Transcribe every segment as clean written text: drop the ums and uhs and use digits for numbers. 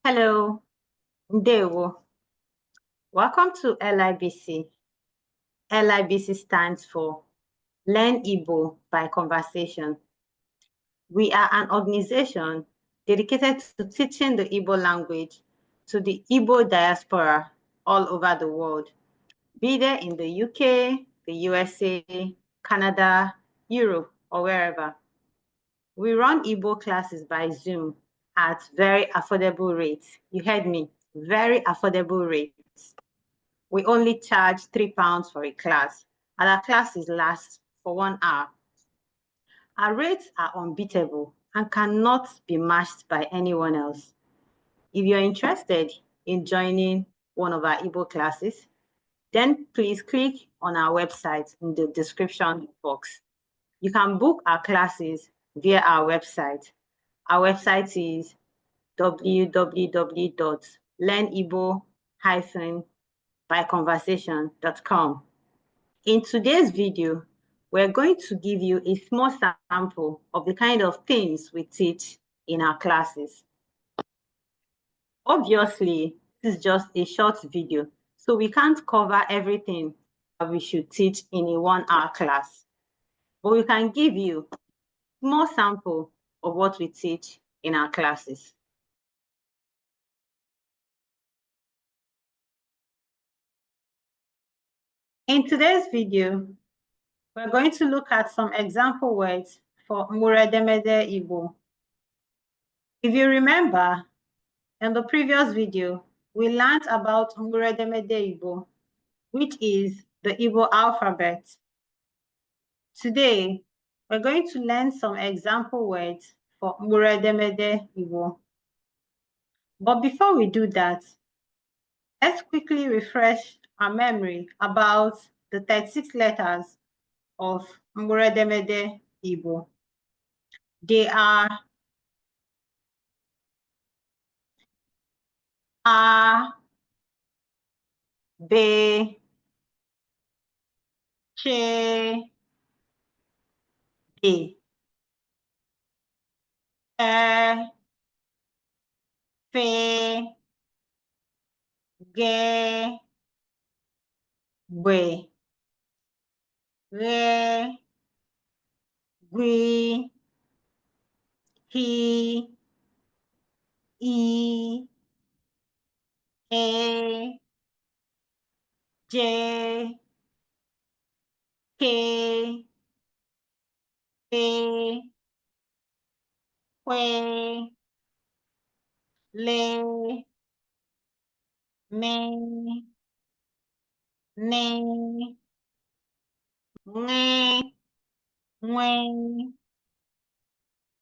Hello, Ndewo. Welcome to LIBC. LIBC stands for Learn Igbo by Conversation. We are an organization dedicated to teaching the Igbo language to the Igbo diaspora all over the world, be they in the UK, the USA, Canada, Europe, or wherever. We run Igbo classes by Zoom at very affordable rates. You heard me, very affordable rates. We only charge £3 for a class, and our classes last for 1 hour. Our rates are unbeatable and cannot be matched by anyone else. If you're interested in joining one of our Igbo classes, then please click on our website in the description box. You can book our classes via our website. Our website is www.learnibo-byconversation.com. In today's video, we're going to give you a small sample of the kind of things we teach in our classes. Obviously, this is just a short video, so we can't cover everything that we should teach in a 1 hour class. But we can give you a small sample of what we teach in our classes. In today's video, we're going to look at some example words for Mkpụrụ Edemede Igbo. If you remember, in the previous video, we learned about Mkpụrụ Edemede Igbo, which is the Igbo alphabet. Today, we're going to learn some example words for Mkpụrụ Edemede Igbo. But before we do that, let's quickly refresh our memory about the 36 letters of Mkpụrụ Edemede Igbo. They are A, B, Ch, D, E, F, G, B, R, G, H, I, A, J, K, L, L, M, N, Ng,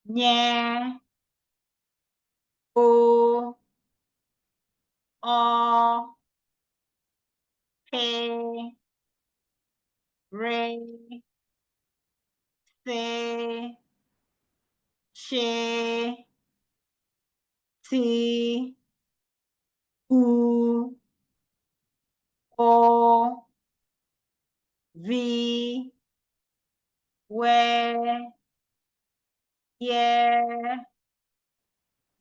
Nye, O, P, R, S, Ch, T, U, O, V, W, Y,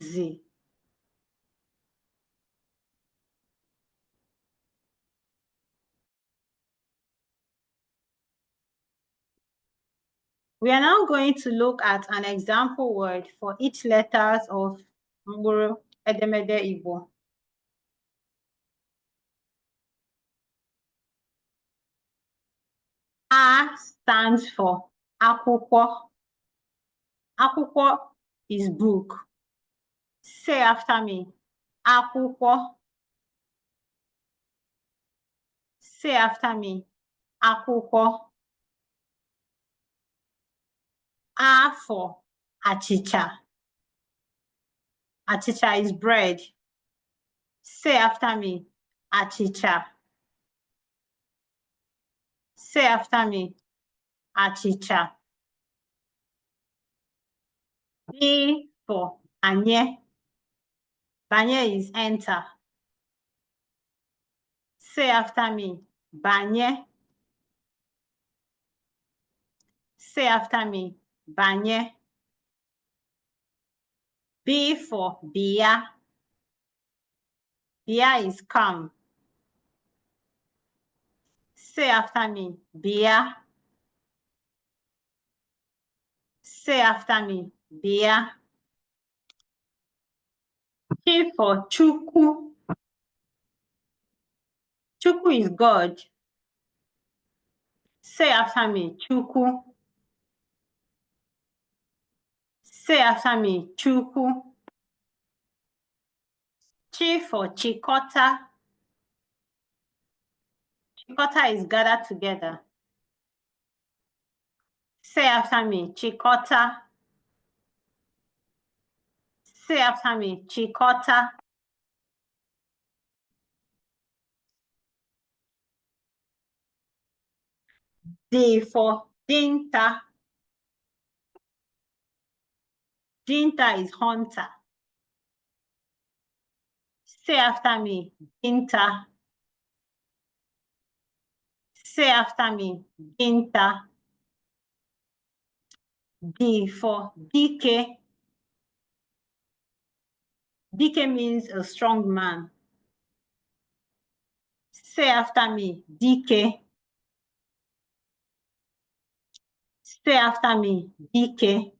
Z. We are now going to look at an example word for each letters of Mkpụrụ Edemede Igbo. A stands for akwụkwọ. Akwụkwọ is book. Say after me, akwụkwọ. Say after me, akwụkwọ. A for achịcha. Achịcha is bread. Say after me, achịcha. Say after me, achịcha. B for anye. Banye is enter. Say after me, banye. Say after me, banye. B for bia. Bia is come. Say after me. Bia. Say after me. Bia. Ch for Chukwu. Chukwu is God. Say after me. Chukwu. Say after me. Chukwu. Chi for Chikota. Chikota is gathered together. Say after me. Chikota. Say after me. Chikota. D for Dinta. Dinta is hunter. Say after me. Dinta. Say after me. Dinta. D for DK. DK means a strong man. Say after me. DK. Say after me. DK.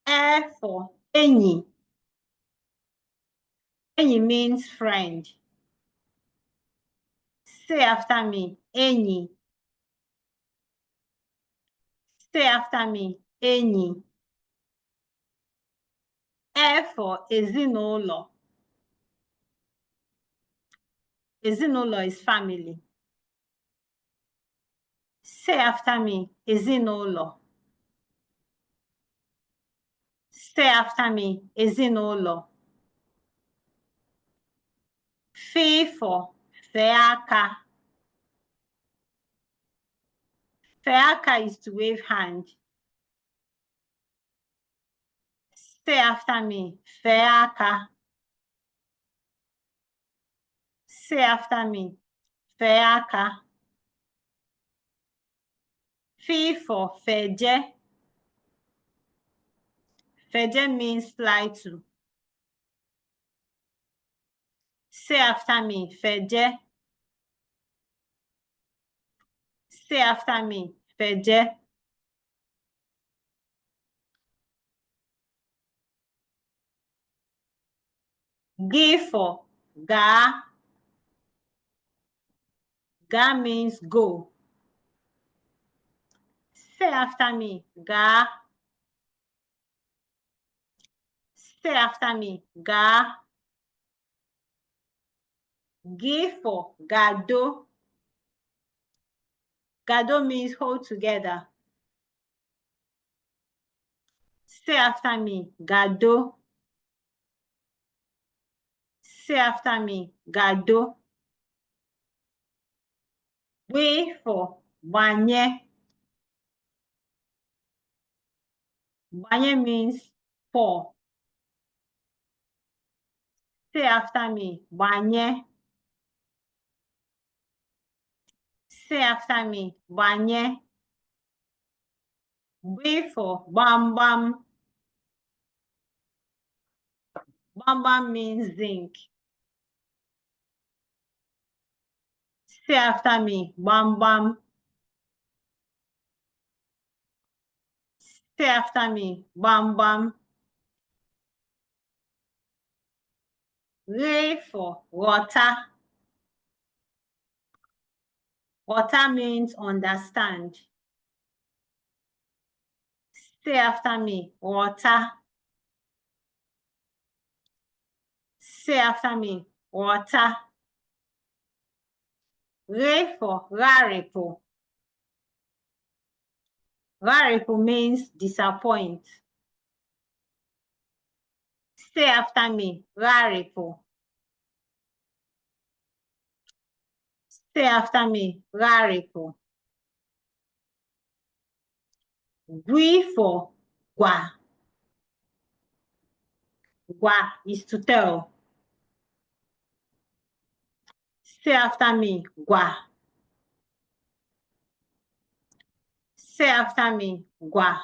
E for Enyi. Enyi means friend. Say after me. Enyi. Say after me. Enyi. E for Ezinụlọ. Ezinụlọ is family. Say after me. Ezinụlọ. Say after me. Ezinụlọ. F for Feaka. Feaka is to wave hand. Say after me. Feaka. Say after me. Feaka. F for Feje. Feje means fly to. Say after me. Feje. Say after me. Feje. G for Ga. Ga means go. Say after me. Ga. Say after me. Ga. G for Gado. Gado means hold together. Say after me. Gado. Say after me. Gado. W for Wanye. Wanye means pour. Say after me. Wanye. Say after me. Wanye. B for Bam Bam. Bam Bam means zinc. Say after me. Bam Bam. Say after me. Bam Bam. R for water. Water means understand. Say after me. Water. Say after me. Water. R for Raripo. Raripo means disappoint. Say after me. Raripo. Say after me. Raripo. G for Gwa. Gwa is to tell. Say after me. Gwa. Say after me. Gwa.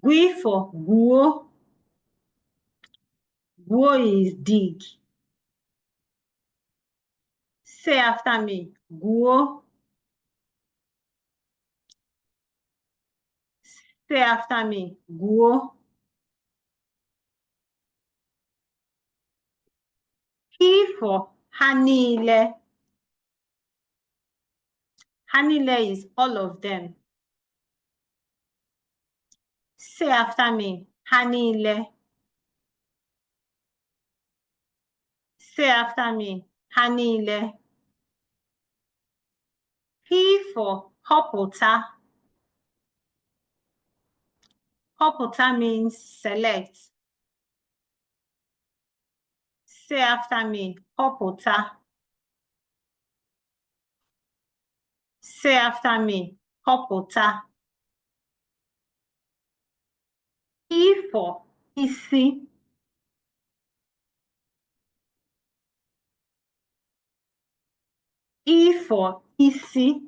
G for Guo. Guo is dig. Say after me. Guo. Say after me. Guo. P for ha niile. Ha niile is all of them. Say after me. Ha niile. Say after me. Ha niile. P for họpụta. Họpụta means select. Say after me. Họpụta. Say after me. Họpụta. E for isi. E for isi.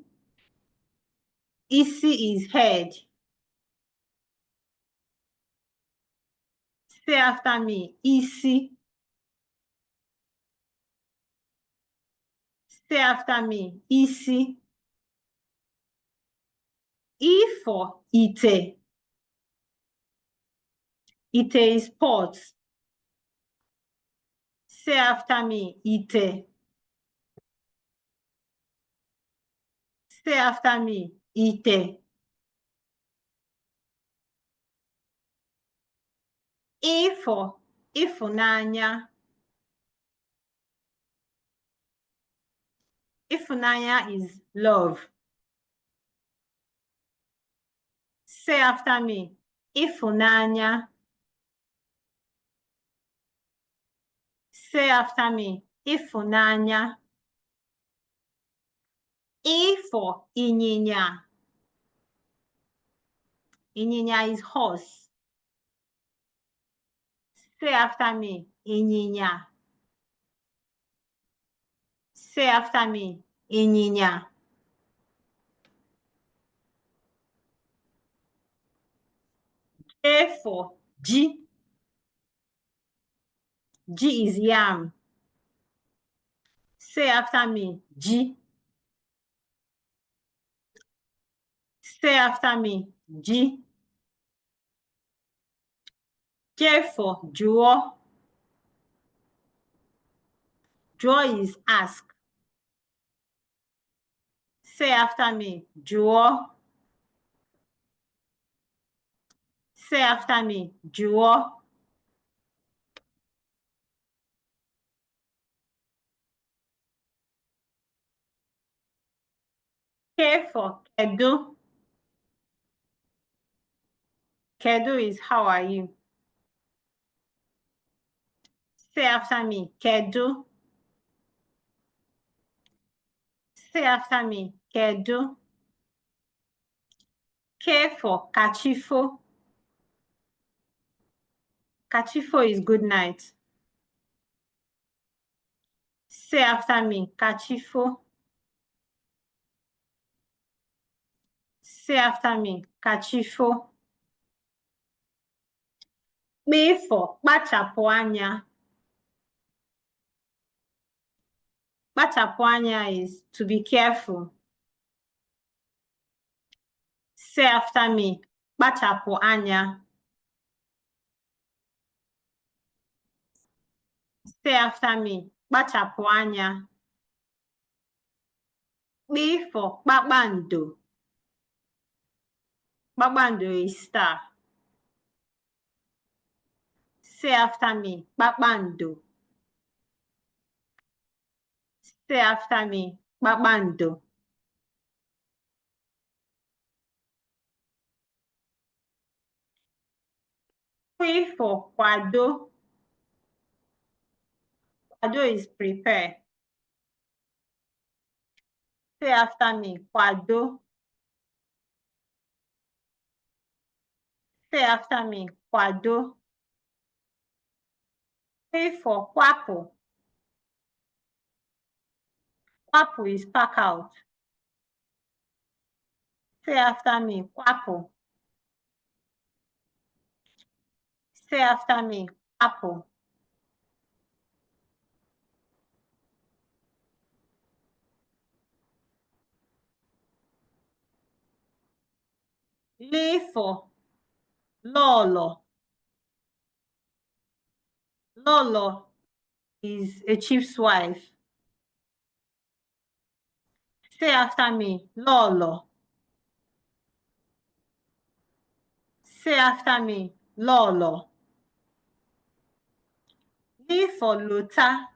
Isi is head. Say after me. Isi. Say after me. Isi. E for ite. Ite is pot. Say after me. Ite. Say after me. Ite. E for ịfụnanya. Ịfụnanya is love. Say after me. Ịfụnanya. Say after me. Ịfụnanya. E for ịnyịnya. Ịnyịnya is horse. Say after me. Ịnyịnya. Say after me. Ịnyịnya. A for G. G is yam. Say after me. G. Say after me. G. J for jụọ. Jụọ is ask. Say after me. Jụọ. Say after me. Jụọ. K for kedu. Kedu is how are you? Say after me. Kedu. Say after me. Kedu. K for kachifo. Kachifo is good night. Say after me. Kachifo. Say after me. Kachifo. P for kpachapụ anya. Kpachapụ anya is to be careful. Say after me. Kpachapụ anya. Say after me. Kpachapụ anya. P for kpakpando. Kpakpando is star. Say after me. Kpakpando. Say after me. Kpakpando. P for kwado. Kwado is prepare. Say after me. Kwado. Say after me. Kwado. P for kwapu. Kwapu is pack out. Say after me. Kwapu. Say after me. Kwapu. L for Lolo. Lolo is a chief's wife. Say after me, Lolo. Say after me, Lolo. L for Lota.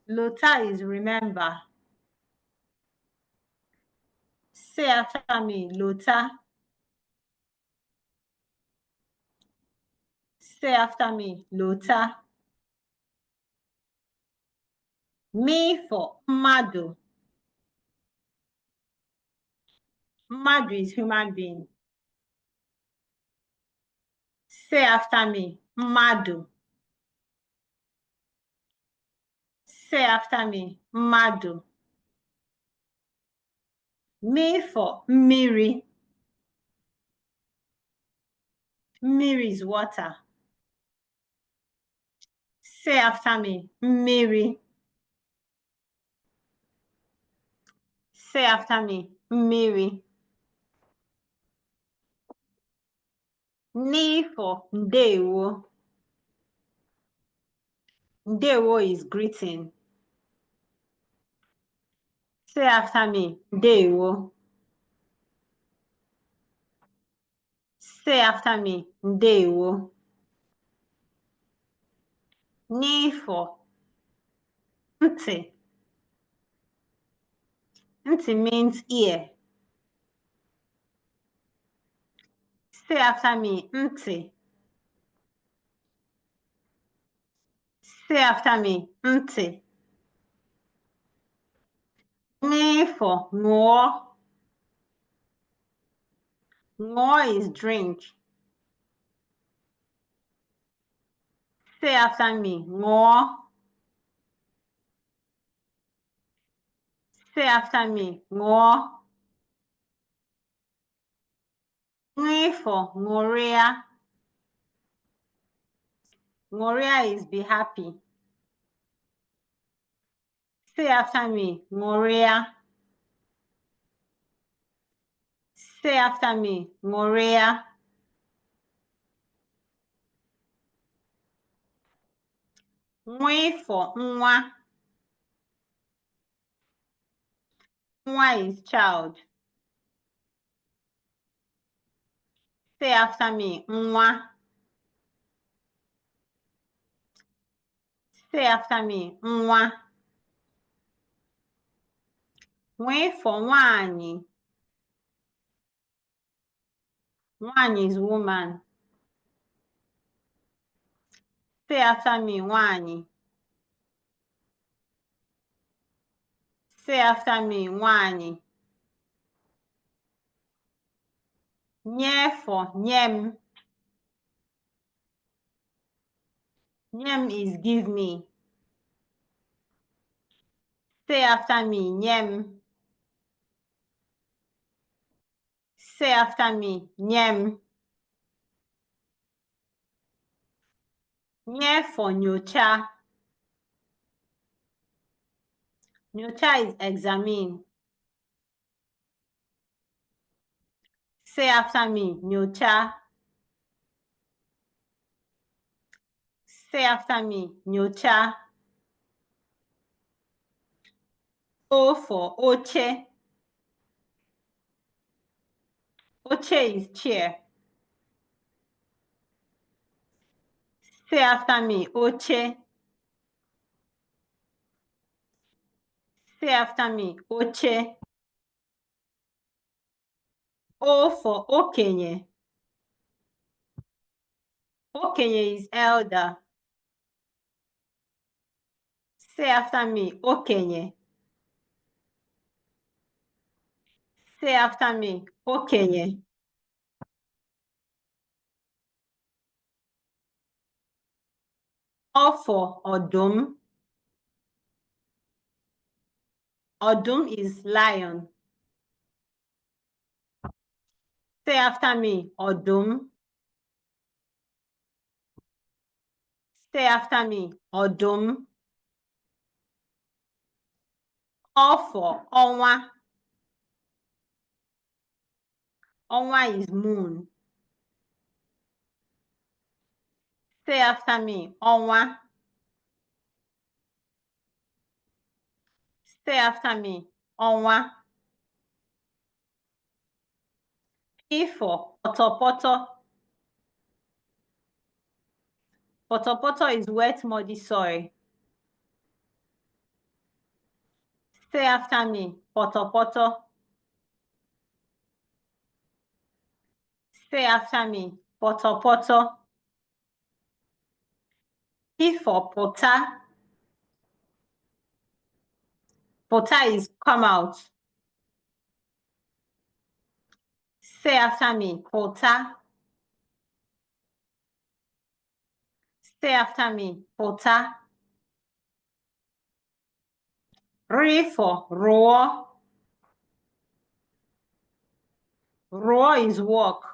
Lota is remember. Say after me, Lota. Say after me, Lota. M for Mmadu. Mmadu is human being. Say after me, Mmadu. Say after me, Mmadu. M for Mmiri. Mmiri is water. Say after me, Mmiri. Say after me, Mmiri. N for Ndewo. Ndewo is greeting. Say after me, Ndewo. Say after me, Ndewo. N for Nti. Nti means ear. Say after me, Nti. Say after me, Nti. N for Ngo. Ngo is drink. Say after me, Ngo. Say after me, Ngo. N for Ngoria. Ngoria is be happy. Say after me, Ngoria. Say after me, Ngoria. Nwa for Nwa. Nwa is child. Say after me, Nwa. Say after me, Nwa. Nwa for Nwanyi. Nwanyi is woman. Say after me, Nwanyi. Say after me, Nwanyi. Nye for Nyem. Nyem is give me. Say after me, Nyem. Say after me, Nyem. Nye for Nyocha. Nyocha is examine. Say after me, Nyocha. Say after me, Nyocha. O for Oche. Oche is chair. Say after me, Oche. Say after me, Oche. O for Okenye. Okenye is elder. Say after me, Okenye. Say after me, Okenye. O for Odum. Odum is lion. Say after me, Odum. Say after me, Odum. O for Onwa. Onwa is moon. Say after me. Onwa. Say after me. Onwa. P for potopoto. Potopoto is wet, muddy soil. Say after me. Potopoto. Say after me. Potopoto. P for pota. Pota is come out. Say after me. Pota. Say after me. Pota. R for roar. Roar is walk.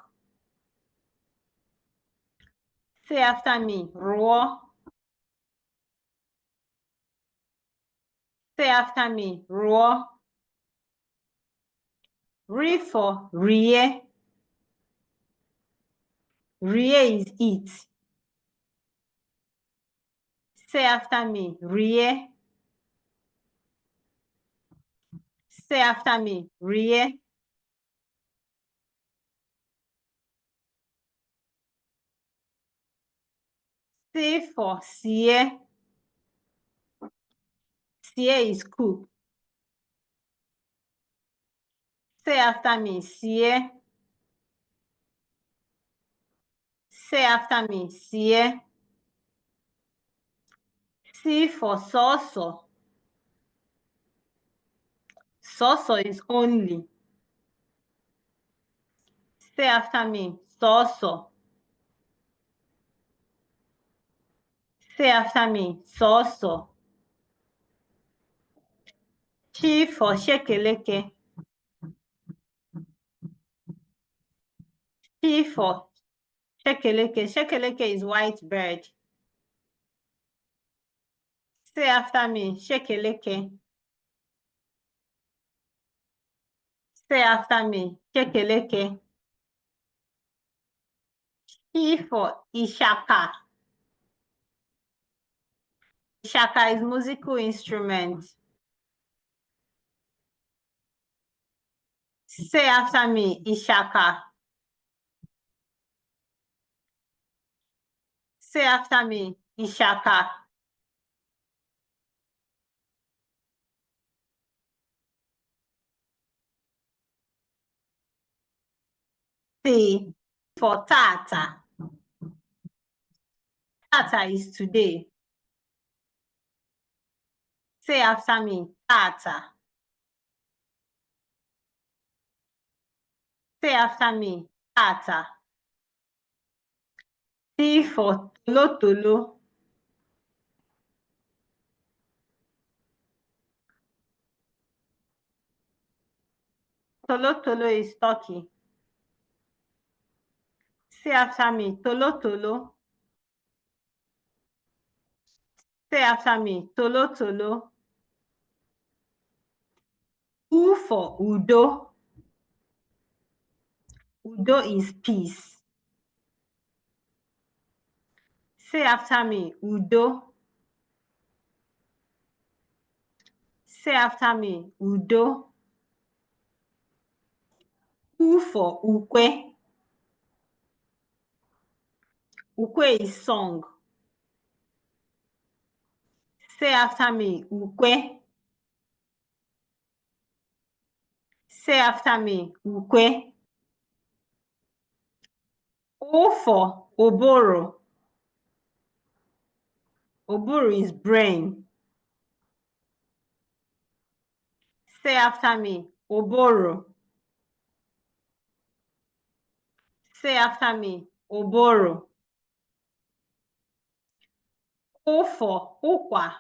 Say after me. Roar. Say after me. Roar. R for rie. Rie is eat. Say after me. Rie. Say after me. Rie. C for sie. Sie is cook. Say after me. Sie. Say after me. Sie. C for soso. Soso is only. Say after me. Soso. Say after me. Soso. Chi for shekeleke. Chi for shekeleke. Shekeleke is white bird. Say after me. Shekeleke. Say after me. Shekeleke. Chi for ishaka. Ishaka is musical instrument. Say after me. Ishaka. Say after me. Ishaka. T for tata. Tata is today. Say after me. Tata. Say after me. Tata. T for tolotolo. Tolotolo is turkey. Say after me. Tolotolo. Say after me. Tolotolo. U for udo. Udo is peace. Say after me. Udo. Say after me. Udo. U for ukwe. Ukwe is song. Say after me. Ukwe. Say after me. Ukwe. O for oboro. Oboro is brain. Say after me. Oboro. Say after me. Oboro. O for ukwa.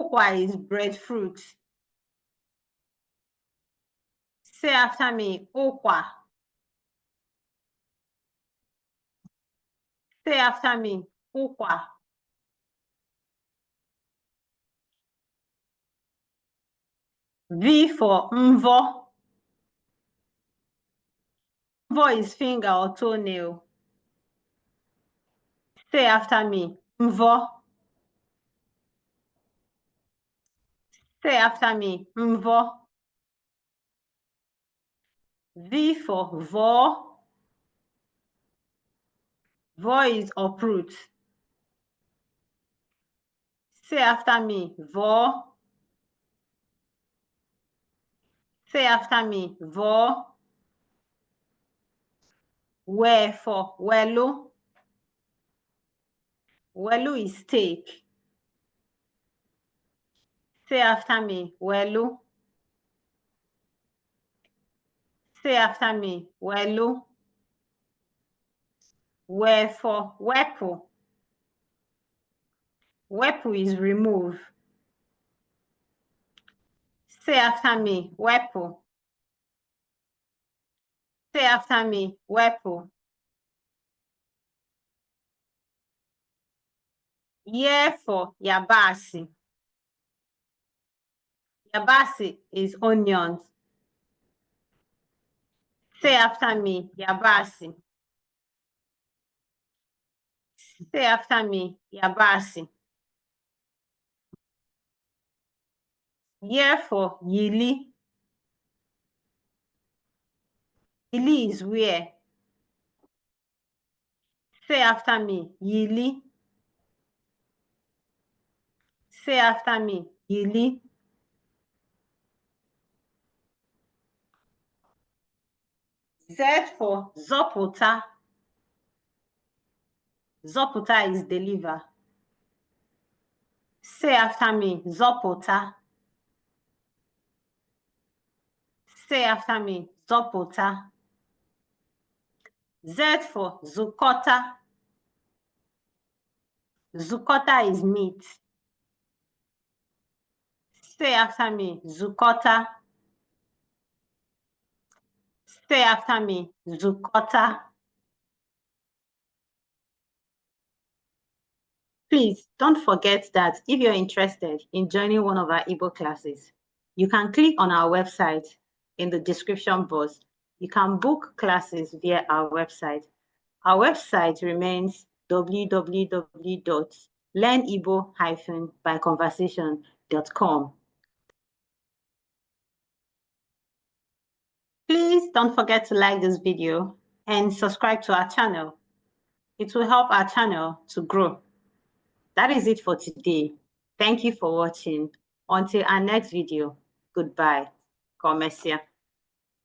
Ukwa is breadfruit. Say after me. Ukwa. Say after me. Ukwa. V for mvo. Mvo is finger or toenail. Say after me. Mvo. Say after me. Mvo. V for vo. Vo is uproot. Say after me. Vo. Say after me. Vo. We for welu. Welu is steak. Say after me. Welu. Say after me. Welu. We for wepu. Wepu is remove. Say after me. Wepu. Say after me. Wepu. Ye for yabasi. Yabasi is onions. Say after me. Yabasi. Say after me. Yabasi. Ye for yili. Yili is where. Say after me. Yili. Say after me. Yili. Z for zopota. Zopota is deliver. Say after me. Zopota. Say after me. Zopota. Z for zukota. Zukota is meat. Say after me. Zukota. Say after me. Zukota. Please don't forget that if you're interested in joining one of our Igbo classes, you can click on our website in the description box. You can book classes via our website. Our website remains www.learnigbo-byconversation.com. Please don't forget to like this video and subscribe to our channel. It will help our channel to grow. That is it for today. Thank you for watching. Until our next video, goodbye. Komesia.